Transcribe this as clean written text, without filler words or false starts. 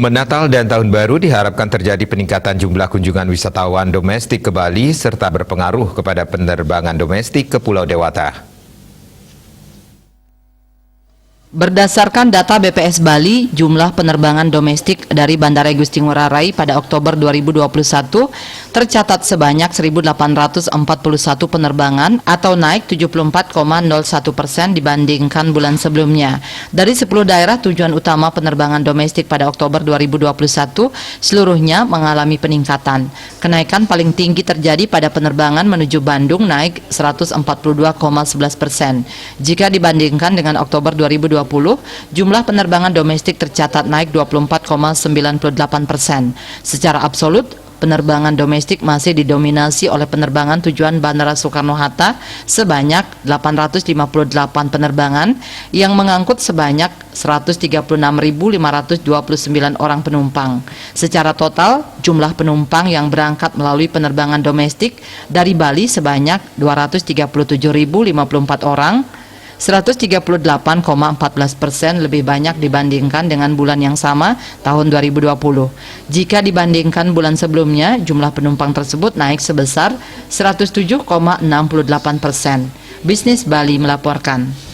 Natal dan Tahun Baru diharapkan terjadi peningkatan jumlah kunjungan wisatawan domestik ke Bali serta berpengaruh kepada penerbangan domestik ke Pulau Dewata. Berdasarkan data BPS Bali, jumlah penerbangan domestik dari Bandara Igusti Ngurah Rai pada Oktober 2021 tercatat sebanyak 1.841 penerbangan atau naik 74,01% dibandingkan bulan sebelumnya. Dari 10 daerah tujuan utama penerbangan domestik pada Oktober 2021, seluruhnya mengalami peningkatan. Kenaikan paling tinggi terjadi pada penerbangan menuju Bandung naik 142,11%. Jika dibandingkan dengan Oktober 2020, jumlah penerbangan domestik tercatat naik 24,98%. Secara absolut, penerbangan domestik masih didominasi oleh penerbangan tujuan Bandara Soekarno-Hatta sebanyak 858 penerbangan yang mengangkut sebanyak 136.529 orang penumpang. Secara total, jumlah penumpang yang berangkat melalui penerbangan domestik dari Bali sebanyak 237.054 orang, 138,14% lebih banyak dibandingkan dengan bulan yang sama tahun 2020. Jika dibandingkan bulan sebelumnya, jumlah penumpang tersebut naik sebesar 107,68%. Bisnis Bali melaporkan.